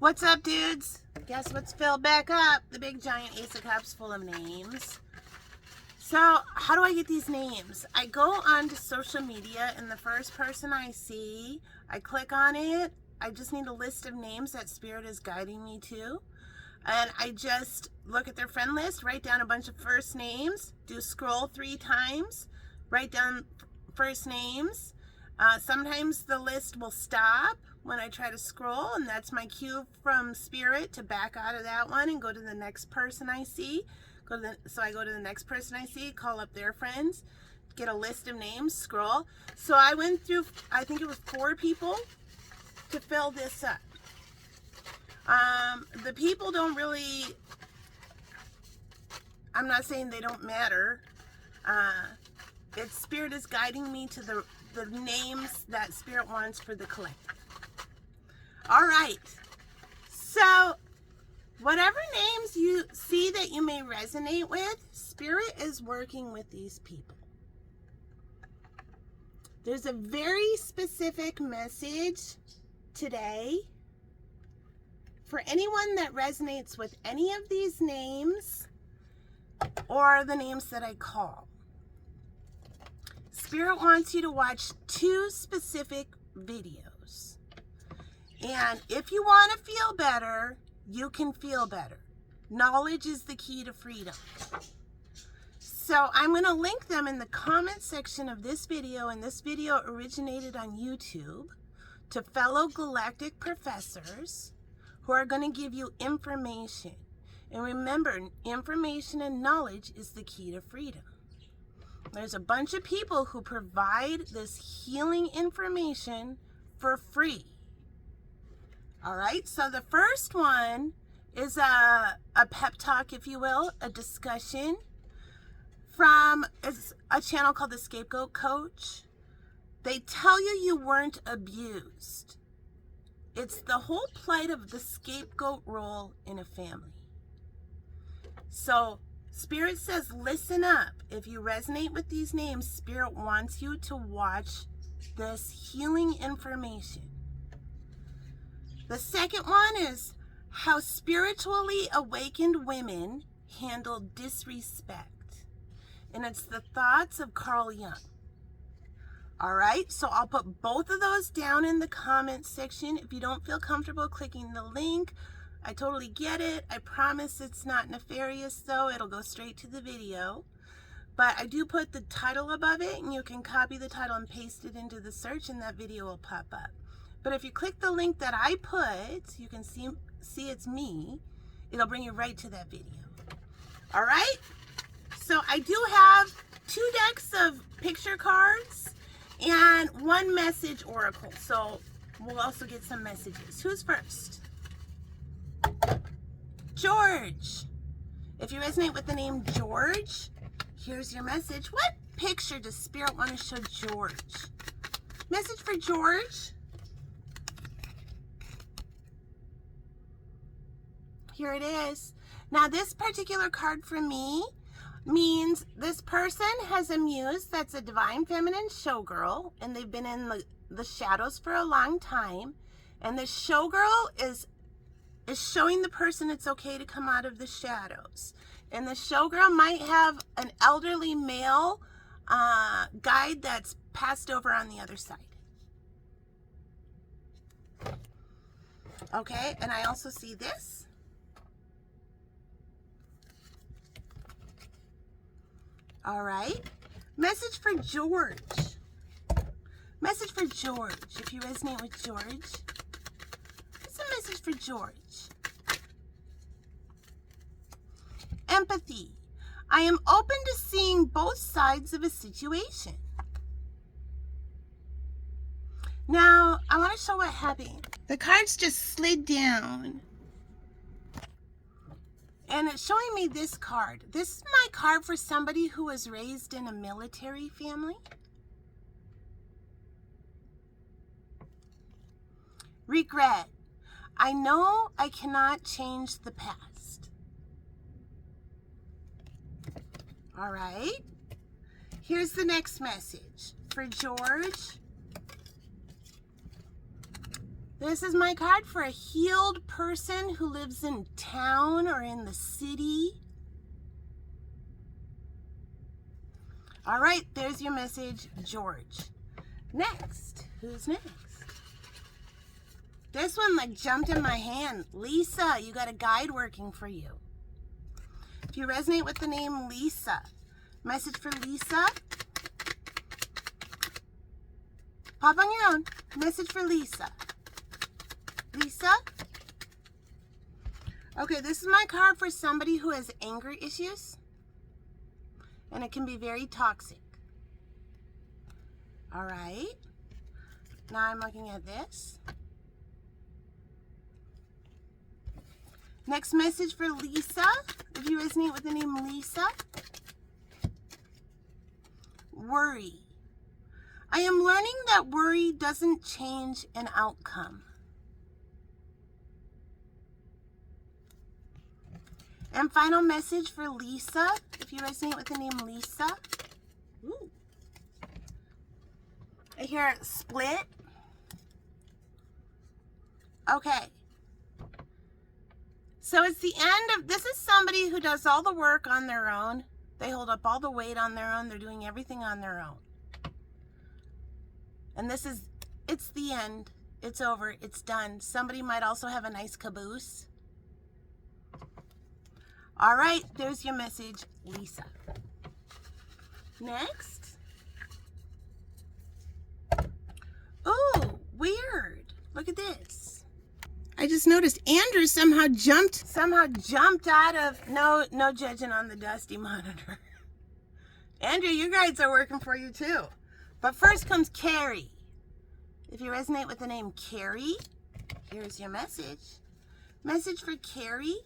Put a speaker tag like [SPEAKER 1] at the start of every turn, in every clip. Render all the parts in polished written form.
[SPEAKER 1] What's up, dudes? Guess what's filled back up? The big giant Ace of Cups full of names. So, how do I get these names? I go onto social media, and the first person I see, I click on it. I just need a list of names that Spirit is guiding me to. And I just look at their friend list, write down a bunch of first names, do scroll 3 times, write down first names. Sometimes the list will stop when I try to scroll, and that's my cue from Spirit to back out of that one and go to the next person I see. So I go to the next person I see, call up their friends, get a list of names, scroll. So I went through, I think it was 4 people to fill this up. The people don't really, I'm not saying they don't matter. Spirit is guiding me to the names that Spirit wants for the collective. All right. So, whatever names you see that you may resonate with, Spirit is working with these people. There's a very specific message today for anyone that resonates with any of these names or the names that I call. Spirit wants you to watch 2 specific videos. And if you want to feel better, you can feel better. Knowledge is the key to freedom. So I'm going to link them in the comment section of this video, and this video originated on YouTube, to fellow galactic professors who are going to give you information. And remember, information and knowledge is the key to freedom. There's a bunch of people who provide this healing information for free. All right, so the first one is a pep talk, if you will, a discussion from a channel called The Scapegoat Coach. They tell you weren't abused. It's the whole plight of the scapegoat role in a family. So Spirit says, listen up. If you resonate with these names, Spirit wants you to watch this healing information. The second one is how spiritually awakened women handle disrespect. And it's the thoughts of Carl Jung. All right, so I'll put both of those down in the comment section. If you don't feel comfortable clicking the link, I totally get it. I promise it's not nefarious, though. It'll go straight to the video. But I do put the title above it, and you can copy the title and paste it into the search, and that video will pop up. But if you click the link that I put, you can see it's me. It'll bring you right to that video. All right? So I do have 2 decks of picture cards and 1 message oracle. So we'll also get some messages. Who's first? George. If you resonate with the name George, here's your message. What picture does Spirit want to show George? Message for George. Here it is. Now, this particular card for me means this person has a muse that's a divine feminine showgirl, and they've been in the shadows for a long time. And the showgirl is showing the person it's okay to come out of the shadows. And the showgirl might have an elderly male guide that's passed over on the other side. Okay, and I also see this. All right. Message for George. Message for George. If you resonate with George, what's a message for George? Empathy. I am open to seeing both sides of a situation. Now, I want to show what happened. The cards just slid down. And it's showing me this card. This is my card for somebody who was raised in a military family. Regret. I know I cannot change the past. All right. Here's the next message for George. This is my card for a healed person who lives in town or in the city. All right, there's your message, George. Next, who's next? This one like jumped in my hand. Lisa, you got a guide working for you. If you resonate with the name Lisa, message for Lisa. Pop on your own. Message for Lisa. Lisa? Okay, this is my card for somebody who has anger issues. And it can be very toxic. All right. Now I'm looking at this. Next message for Lisa. If you resonate with the name Lisa. Worry. I am learning that worry doesn't change an outcome. And final message for Lisa. If you resonate with the name Lisa. Ooh. I hear split. Okay. So it's the end of, this is somebody who does all the work on their own. They hold up all the weight on their own. They're doing everything on their own. And this is, it's the end. It's over. It's done. Somebody might also have a nice caboose. All right, there's your message, Lisa. Next. Ooh, weird. Look at this. I just noticed Andrew somehow jumped out of, no judging on the dusty monitor. Andrew, you guys are working for you too. But first comes Carrie. If you resonate with the name Carrie, here's your message. Message for Carrie.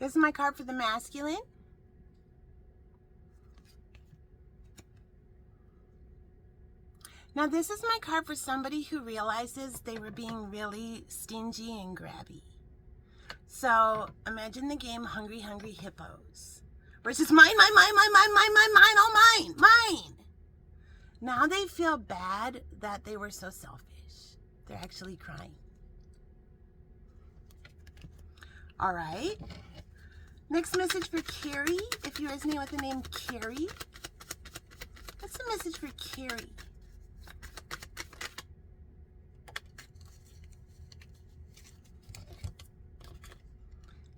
[SPEAKER 1] This is my card for the masculine. Now this is my card for somebody who realizes they were being really stingy and grabby. So imagine the game Hungry Hungry Hippos versus mine, all mine. Now they feel bad that they were so selfish. They're actually crying. All right. Next message for Carrie. If you resonate with the name Carrie. What's the message for Carrie?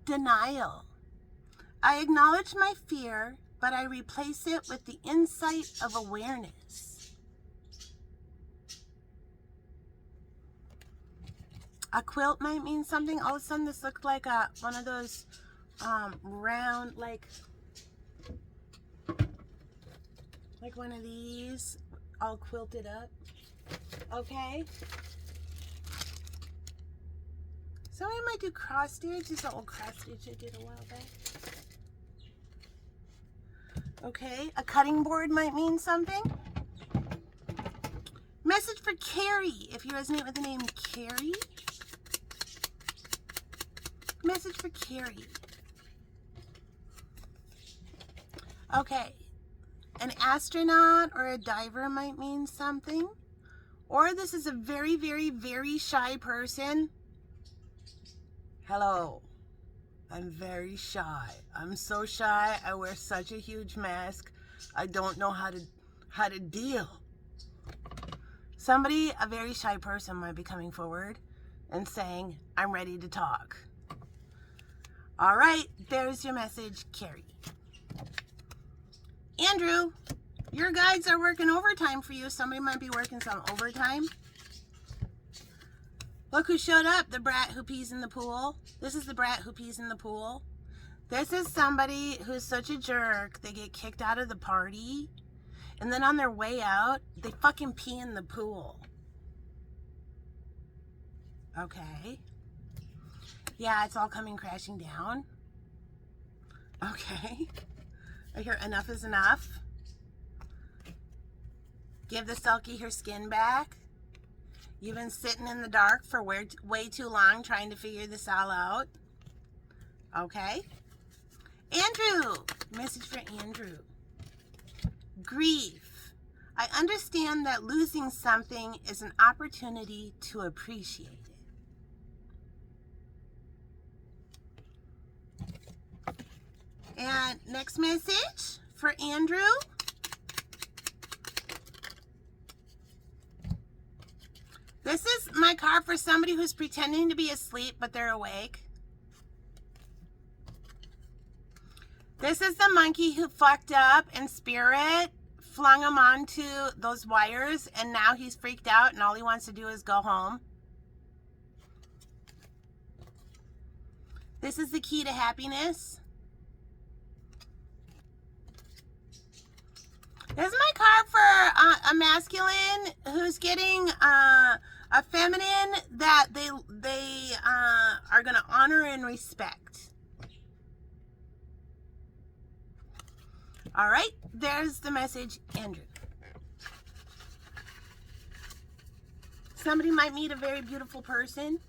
[SPEAKER 1] Denial. I acknowledge my fear, but I replace it with the insight of awareness. A quilt might mean something. All of a sudden this looked like one of those round, like one of these all quilted up. Okay. Somebody might do cross stitch. This is an old cross stitch I did a while back. Okay, a cutting board might mean something. Message for Carrie. If you resonate with the name Carrie. Message for Carrie. Okay, an astronaut or a diver might mean something. Or this is a very, very, very shy person. Hello, I'm very shy. I'm so shy, I wear such a huge mask. I don't know how to deal. Somebody, a very shy person might be coming forward and saying, I'm ready to talk. All right, there's your message, Carrie. Andrew, your guides are working overtime for you. Somebody might be working some overtime. Look who showed up, the brat who pees in the pool. This is the brat who pees in the pool. This is somebody who's such a jerk. They get kicked out of the party. And then on their way out, they fucking pee in the pool. Okay. Yeah, it's all coming crashing down. Okay. I hear enough is enough. Give the Selkie her skin back. You've been sitting in the dark for way too long trying to figure this all out. Okay. Andrew. Message for Andrew. Grief. I understand that losing something is an opportunity to appreciate it. And next message for Andrew. This is my card for somebody who's pretending to be asleep, but they're awake. This is the monkey who fucked up and spirit flung him onto those wires, and now he's freaked out and all he wants to do is go home. This is the key to happiness. This is my card for a masculine who's getting a feminine that they are going to honor and respect. All right, there's the message, Andrew. Somebody might meet a very beautiful person.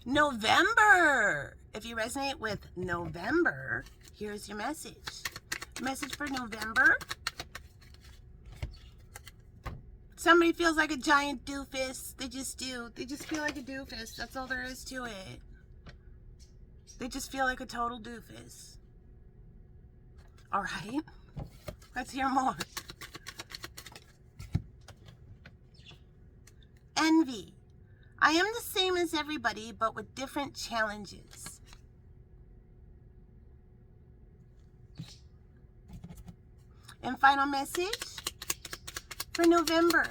[SPEAKER 1] November. If you resonate with November, here's your message. Message for November. Somebody feels like a giant doofus. They just do. They just feel like a doofus. That's all there is to it. They just feel like a total doofus. All right. Let's hear more. Envy. I am the same as everybody, but with different challenges. And final message for November.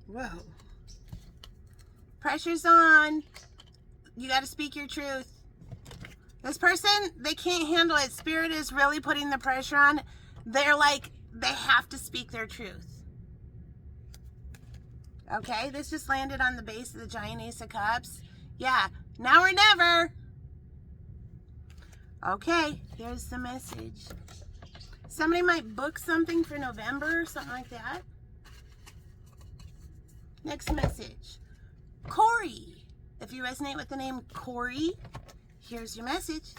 [SPEAKER 1] Whoa. Pressure's on. You got to speak your truth. This person, they can't handle it. Spirit is really putting the pressure on. They're like, they have to speak their truth. Okay, this just landed on the base of the giant Ace of Cups. Yeah, now or never. Okay, there's the message. Somebody might book something for November or something like that. Next message. Corey. If you resonate with the name Corey, here's your message.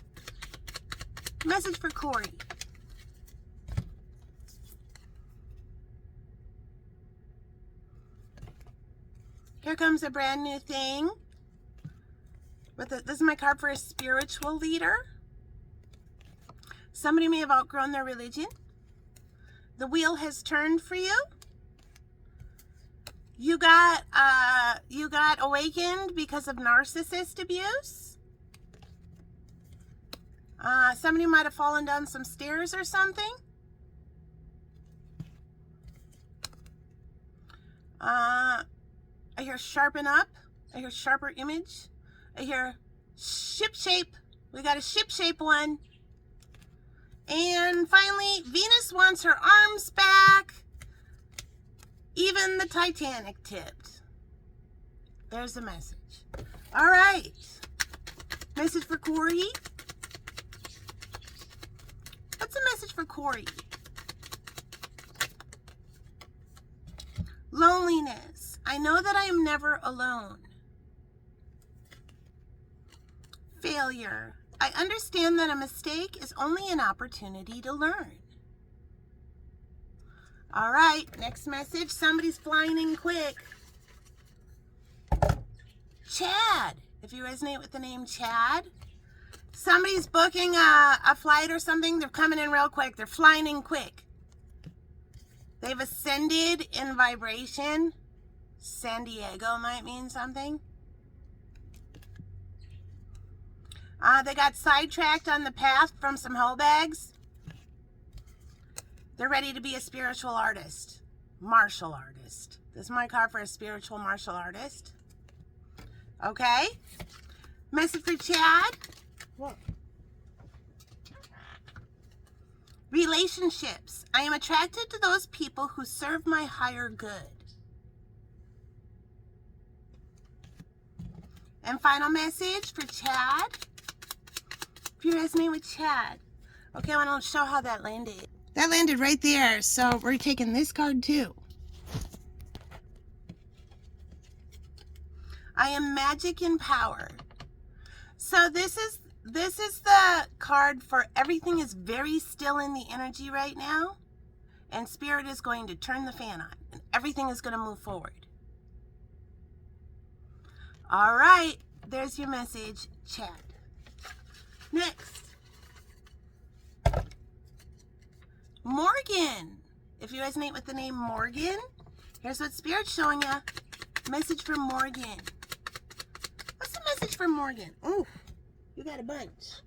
[SPEAKER 1] Message for Corey. Here comes a brand new thing. This is my card for a spiritual leader. Somebody may have outgrown their religion. The wheel has turned for you. You got awakened because of narcissist abuse. Somebody might have fallen down some stairs or something. I hear sharpen up. I hear sharper image. I hear ship shape. We got a ship shape one. And finally, Venus wants her arms back. Even the Titanic tipped. There's the message. All right. Message for Corey. What's the message for Corey? Loneliness. I know that I am never alone. Failure. I understand that a mistake is only an opportunity to learn. All right, next message. Somebody's flying in quick. Chad. If you resonate with the name Chad, somebody's booking a flight or something. They're coming in real quick. They're flying in quick. They've ascended in vibration. San Diego might mean something. They got sidetracked on the path from some hoe bags. They're ready to be a spiritual artist. Martial artist. This is my card for a spiritual martial artist. Okay. Message for Chad. What? Relationships. I am attracted to those people who serve my higher good. And final message for Chad. If you resonate with Chad. Okay, I want to show how that landed. That landed right there, so we're taking this card too. I am magic and power. So this is the card for everything is very still in the energy right now, and Spirit is going to turn the fan on, and everything is going to move forward. All right, there's your message, chat. Next, Morgan. If you resonate with the name Morgan, here's what Spirit's showing you. Message from Morgan. What's the message from Morgan? Ooh, you got a bunch.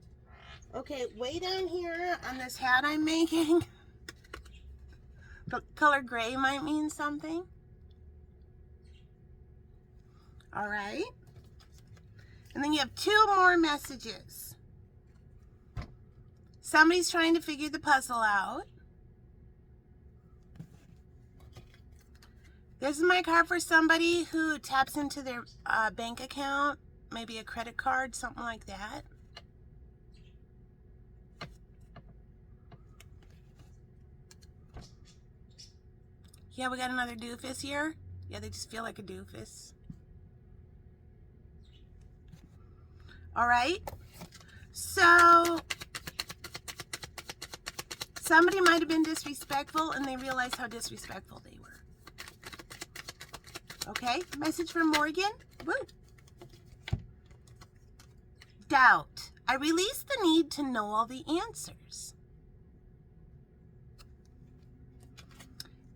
[SPEAKER 1] Okay, way down here on this hat I'm making, the color gray might mean something. All right. And then you have 2 more messages. Somebody's trying to figure the puzzle out. This is my card for somebody who taps into their bank account, maybe a credit card, something like that. Yeah, we got another doofus here. Yeah, they just feel like a doofus. All right. So somebody might have been disrespectful and they realized how disrespectful they were. Okay, message from Morgan. Woo. Doubt. I release the need to know all the answers.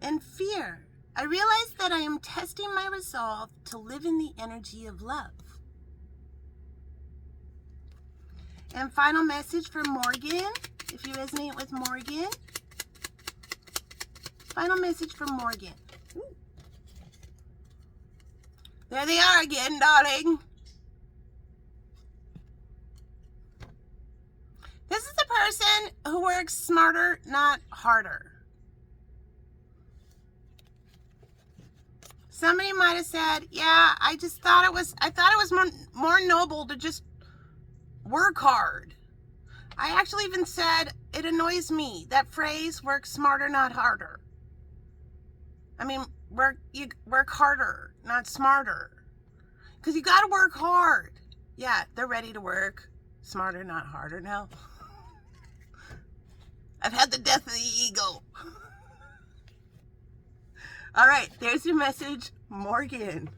[SPEAKER 1] And fear. I realize that I am testing my resolve to live in the energy of love. And final message from Morgan. If you resonate with Morgan. Final message from Morgan. Ooh. There they are again, darling. This is the person who works smarter, not harder. Somebody might have said, yeah, I thought it was more noble to just work hard. I actually even said, it annoys me. That phrase, work smarter, not harder. I mean, work harder, not smarter. Because you got to work hard. Yeah, they're ready to work smarter, not harder now. I've had the death of the ego. All right, there's your message, Morgan.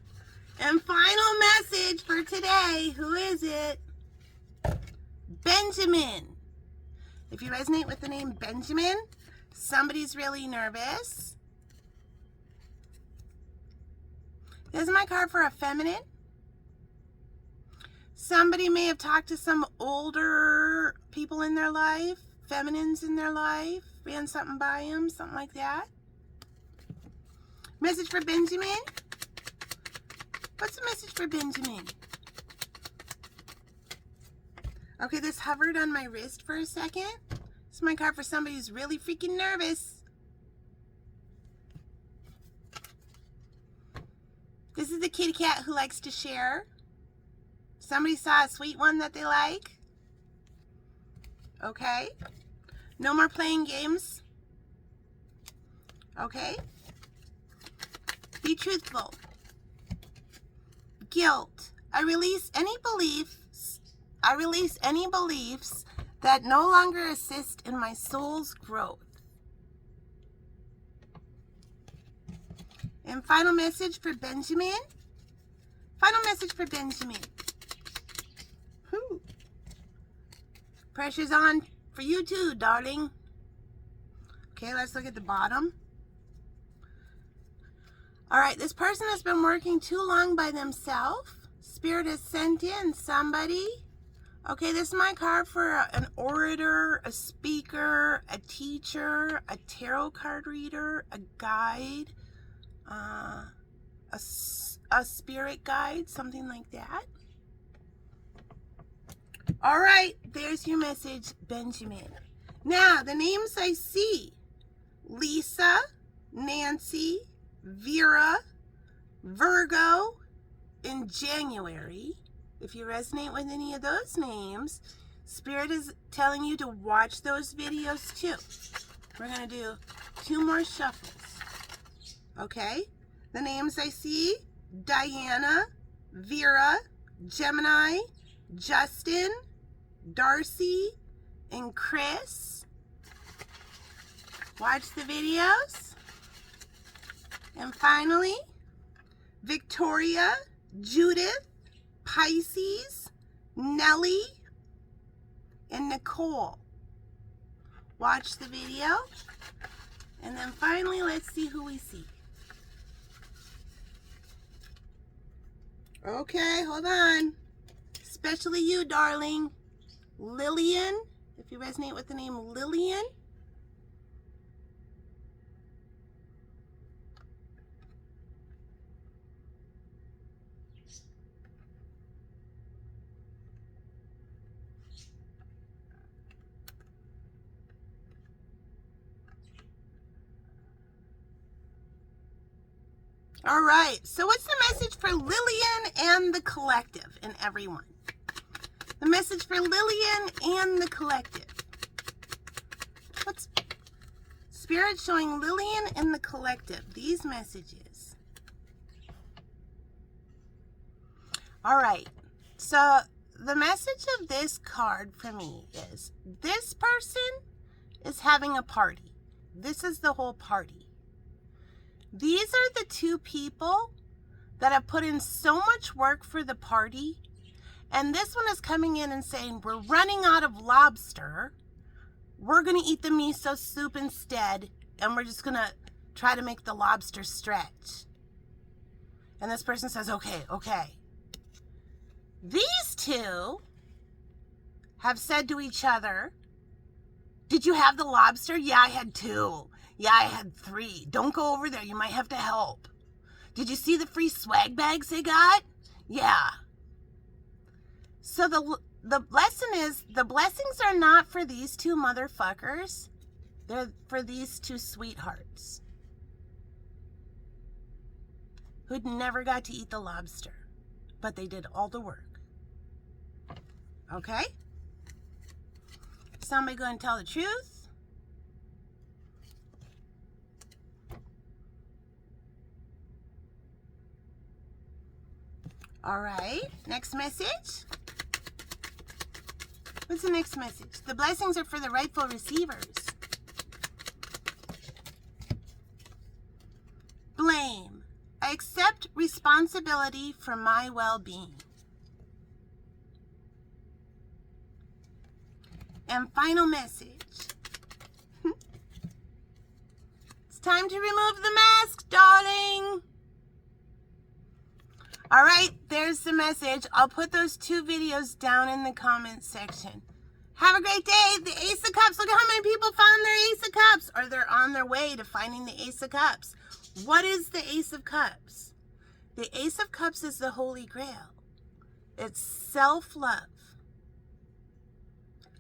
[SPEAKER 1] And final message for today, who is it? Benjamin. If you resonate with the name Benjamin, somebody's really nervous. This is my card for a feminine. Somebody may have talked to some older people in their life, feminines in their life, ran something by them, something like that. Message for Benjamin. What's the message for Benjamin? Okay, this hovered on my wrist for a second. This is my card for somebody who's really freaking nervous. This is the kitty cat who likes to share. Somebody saw a sweet one that they like. Okay. No more playing games. Okay. Be truthful. Guilt. I release any beliefs that no longer assist in my soul's growth. And final message for Benjamin. Final message for Benjamin. Whew. Pressure's on for you too, darling. Okay, let's look at the bottom. All right, this person has been working too long by themselves. Spirit has sent in somebody. Okay, this is my card for an orator, a speaker, a teacher, a tarot card reader, a guide, a spirit guide, something like that. All right, there's your message, Benjamin. Now, the names I see: Lisa, Nancy, Vera, Virgo, in January. If you resonate with any of those names, Spirit is telling you to watch those videos too. We're going to do 2 more shuffles. Okay? The names I see: Diana, Vera, Gemini, Justin, Darcy, and Chris. Watch the videos. And finally, Victoria, Judith, Pisces, Nellie, and Nicole. Watch the video. And then finally, let's see who we see. Okay, hold on. Especially you, darling. Lillian, if you resonate with the name Lillian. All right, so what's the message for Lillian and the collective and everyone? The message for Lillian and the collective. What's Spirit showing Lillian and the collective? These messages. All right, so the message of this card for me is this person is having a party. This is the whole party. These are the 2 people that have put in so much work for the party. And this one is coming in and saying, we're running out of lobster. We're going to eat the miso soup instead. And we're just going to try to make the lobster stretch. And this person says, okay, okay. These 2 have said to each other, did you have the lobster? Yeah, I had 2. Yeah, I had 3. Don't go over there. You might have to help. Did you see the free swag bags they got? Yeah. So the lesson is, the blessings are not for these 2 motherfuckers. They're for these 2 sweethearts who'd never got to eat the lobster, but they did all the work. Okay? Somebody go and tell the truth. All right, next message. What's the next message? The blessings are for the rightful receivers. Blame. I accept responsibility for my well-being. And final message. It's time to remove the mask, darling. All right, there's the message. I'll put those 2 videos down in the comments section. Have a great day. The Ace of Cups. Look at how many people found their Ace of Cups, or they're on their way to finding the Ace of Cups. What is the Ace of Cups? The Ace of Cups is the Holy Grail. It's self-love.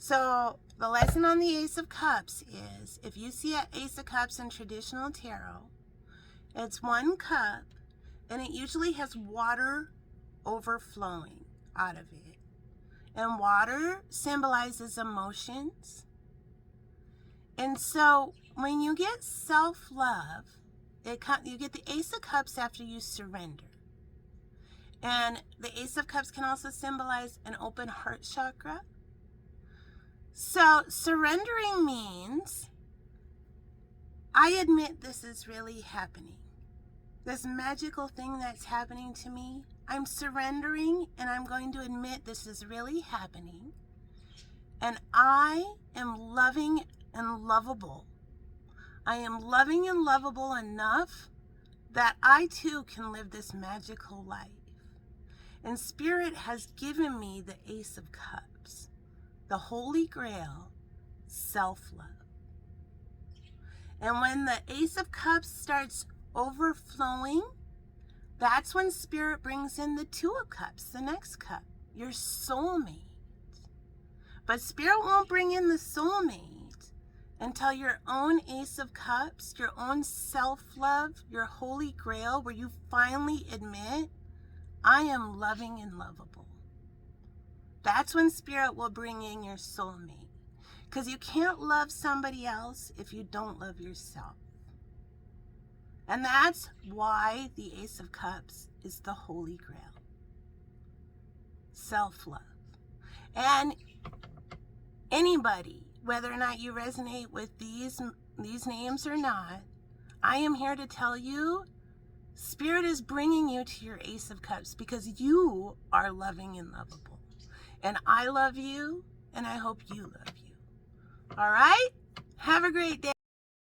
[SPEAKER 1] So the lesson on the Ace of Cups is, if you see an Ace of Cups in traditional tarot, it's 1 cup, and it usually has water overflowing out of it. And water symbolizes emotions. And so when you get self-love, you get the Ace of Cups after you surrender. And the Ace of Cups can also symbolize an open heart chakra. So surrendering means, I admit this is really happening. This magical thing that's happening to me, I'm surrendering, and I'm going to admit this is really happening. And I am loving and lovable. I am loving and lovable enough that I too can live this magical life. And Spirit has given me the Ace of Cups, the Holy Grail, self-love. And when the Ace of Cups starts overflowing, that's when Spirit brings in the 2 of Cups, the next cup, your soulmate. But Spirit won't bring in the soulmate until your own Ace of Cups, your own self-love, your Holy Grail, where you finally admit, I am loving and lovable. That's when Spirit will bring in your soulmate. Because you can't love somebody else if you don't love yourself. And that's why the Ace of Cups is the Holy Grail. Self-love. And anybody, whether or not you resonate with these names or not, I am here to tell you, Spirit is bringing you to your Ace of Cups because you are loving and lovable. And I love you, and I hope you love you. All right? Have a great day.